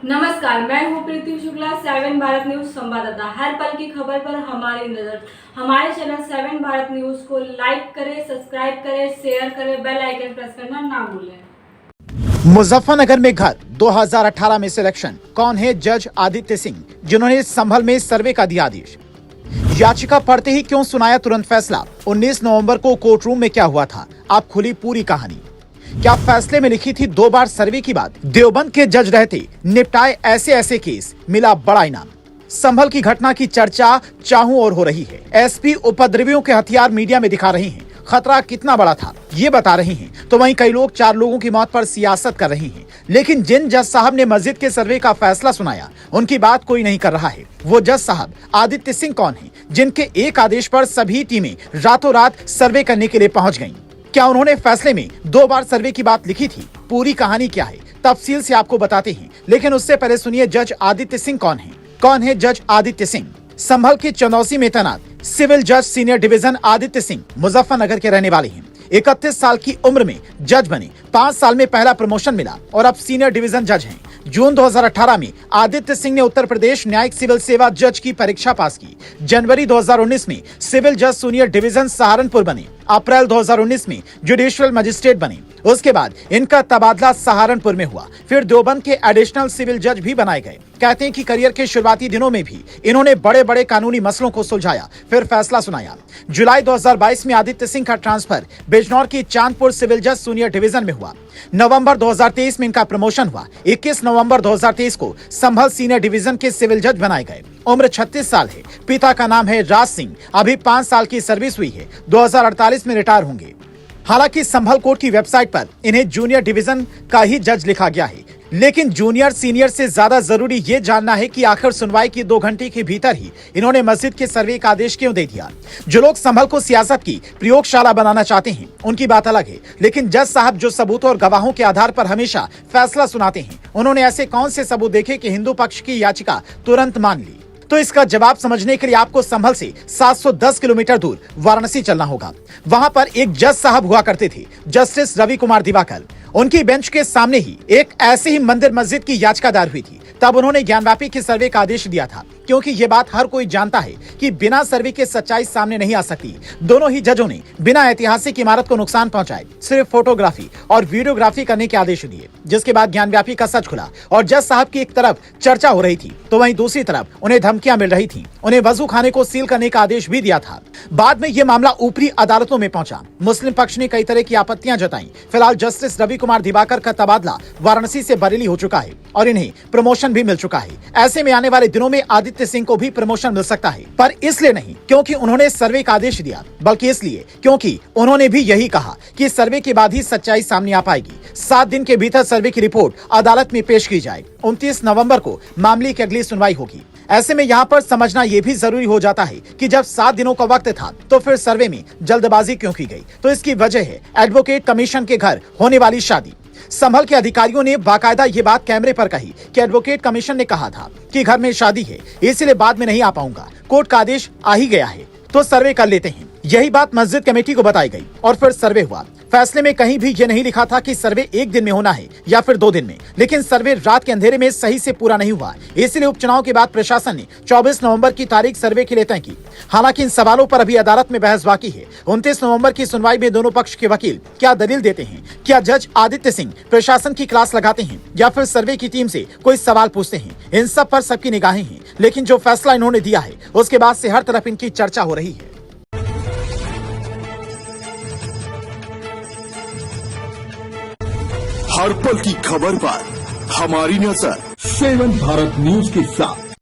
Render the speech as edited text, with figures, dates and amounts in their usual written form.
नमस्कार, मैं हूँ प्रीति शुक्ला, 7 भारत न्यूज संवाददाता। हर पल की खबर पर हमारी नजर। हमारे चैनल 7 भारत न्यूज को लाइक करें, सब्सक्राइब करें, शेयर करें, बेल आइकन प्रेस करना ना भूलें। मुजफ्फरनगर में घर 2018 में सिलेक्शन। कौन है जज आदित्य सिंह, जिन्होंने संभल में सर्वे का दिया आदेश। याचिका पढ़ते ही क्यों सुनाया तुरंत फैसला। 19 नवंबर को कोर्ट रूम में क्या हुआ था, आप खुली पूरी कहानी। क्या फैसले में लिखी थी 2 बार सर्वे की बात। देवबंद के जज रहते निपटाए ऐसे केस, मिला बड़ा इनाम। संभल की घटना की चर्चा चाहूं और हो रही है। एसपी उपद्रवियों के हथियार मीडिया में दिखा रहे हैं। खतरा कितना बड़ा था ये बता रहे हैं, तो वहीं कई लोग 4 लोगों की मौत पर सियासत कर रहे हैं। लेकिन जिन जज साहब ने मस्जिद के सर्वे का फैसला सुनाया, उनकी बात कोई नहीं कर रहा है। वो जज साहब आदित्य सिंह कौन हैं, जिनके एक आदेश पर सभी टीमें रातों रात सर्वे करने के लिए पहुंच गईं। क्या उन्होंने फैसले में 2 बार सर्वे की बात लिखी थी। पूरी कहानी क्या है, तफसील से आपको बताते हैं, लेकिन उससे पहले सुनिए जज आदित्य सिंह कौन है। कौन है जज आदित्य सिंह। संभल के चंदौसी में तैनात सिविल जज सीनियर डिवीजन आदित्य सिंह मुजफ्फरनगर के रहने वाले हैं। 31 साल की उम्र में जज बने। 5 साल में पहला प्रमोशन मिला और अब सीनियर डिवीजन जज हैं। जून 2018 में आदित्य सिंह ने उत्तर प्रदेश न्यायिक सिविल सेवा जज की परीक्षा पास की। जनवरी 2019 में सिविल जज सीनियर डिवीजन सहारनपुर बने। अप्रैल 2019 में जुडिशियल मजिस्ट्रेट बने। उसके बाद इनका तबादला सहारनपुर में हुआ। फिर देवबंद के एडिशनल सिविल जज भी बनाए गए। कहते हैं कि करियर के शुरुआती दिनों में भी इन्होंने बड़े बड़े कानूनी मसलों को सुलझाया, फिर फैसला सुनाया। जुलाई 2022 में आदित्य सिंह का ट्रांसफर बिजनौर की चांदपुर सिविल जज सीनियर डिवीजन में हुआ। नवंबर 2023 में इनका प्रमोशन हुआ। 21 नवंबर 2023 को संभल सीनियर डिवीजन के सिविल जज बनाए गए। उम्र 36 साल है। पिता का नाम है राज सिंह। अभी 5 साल की सर्विस हुई है। 2048 में रिटायर होंगे। हालांकि संभल कोर्ट की वेबसाइट पर इन्हें जूनियर डिवीजन का ही जज लिखा गया है, लेकिन जूनियर सीनियर से ज्यादा जरूरी ये जानना है कि आखिर सुनवाई की 2 घंटे के भीतर ही इन्होंने मस्जिद के सर्वे का आदेश क्यों दे दिया। जो लोग संभल को सियासत की प्रयोगशाला बनाना चाहते हैं, उनकी बात अलग है, लेकिन जज साहब जो सबूतों और गवाहों के आधार पर हमेशा फैसला सुनाते हैं, उन्होंने ऐसे कौन से सबूत देखे कि हिंदू पक्ष की याचिका तुरंत मान ली। तो इसका जवाब समझने के लिए आपको संभल से 710 किलोमीटर दूर वाराणसी चलना होगा। वहां पर एक जज साहब हुआ करते थे, जस्टिस रवि कुमार दिवाकर। उनकी बेंच के सामने ही एक ऐसे ही मंदिर मस्जिद की याचिका दायर हुई थी। तब उन्होंने ज्ञानव्यापी के सर्वे का आदेश दिया था, क्योंकि ये बात हर कोई जानता है कि बिना सर्वे के सच्चाई सामने नहीं आ सकती। दोनों ही जजों ने बिना ऐतिहासिक इमारत को नुकसान पहुंचाए सिर्फ फोटोग्राफी और वीडियोग्राफी करने के आदेश दिए, जिसके बाद ज्ञानव्यापी का सच खुला और जज साहब की एक तरफ चर्चा हो रही थी, तो वहीं दूसरी तरफ उन्हें धमकियां मिल रही थी। उन्हें वजू खाने को सील करने का आदेश भी दिया था। बाद में यह मामला ऊपरी अदालतों में पहुंचा। मुस्लिम पक्ष ने कई तरह की आपत्तियां जताई। फिलहाल जस्टिस रवि कुमार दिवाकर का तबादला वाराणसी से बरेली हो चुका है और इन्हें प्रमोशन भी मिल चुका है। ऐसे में आने वाले दिनों में आदित्य सिंह को भी प्रमोशन मिल सकता है, पर इसलिए नहीं क्योंकि उन्होंने सर्वे का आदेश दिया, बल्कि इसलिए क्योंकि उन्होंने भी यही कहा कि सर्वे के बाद ही सच्चाई सामने आ पाएगी। 7 दिन के भीतर सर्वे की रिपोर्ट अदालत में पेश की जाए। 29 नवंबर को मामले की अगली सुनवाई होगी। ऐसे में यहाँ पर समझना यह भी जरूरी हो जाता है कि जब 7 दिनों का वक्त था, तो फिर सर्वे में जल्दबाजी क्यों की गई। तो इसकी वजह है एडवोकेट कमीशन के घर होने वाली शादी। संभल के अधिकारियों ने बाकायदा ये बात कैमरे पर कही कि एडवोकेट कमीशन ने कहा था कि घर में शादी है, इसलिए बाद में नहीं आ पाऊंगा। कोर्ट का आदेश आ ही गया है, तो सर्वे कर लेते हैं। यही बात मस्जिद कमेटी को बताई गई और फिर सर्वे हुआ। फैसले में कहीं भी ये नहीं लिखा था कि सर्वे 1 दिन में होना है या फिर 2 दिन में, लेकिन सर्वे रात के अंधेरे में सही से पूरा नहीं हुआ। इसलिए उपचुनाव के बाद प्रशासन ने 24 नवंबर की तारीख सर्वे के लिए तय की। हालांकि इन सवालों पर अभी अदालत में बहस बाकी है। 29 नवंबर की सुनवाई में दोनों पक्ष के वकील क्या दलील देते हैं। क्या जज आदित्य सिंह प्रशासन की क्लास लगाते हैं या फिर सर्वे की टीम से कोई सवाल पूछते हैं, इन सब पर सबकी निगाहें हैं। लेकिन जो फैसला इन्होंने दिया है, उसके बाद से हर तरफ इनकी चर्चा हो रही है। हर पल की खबर पर हमारी नजर। 7 भारत न्यूज के साथ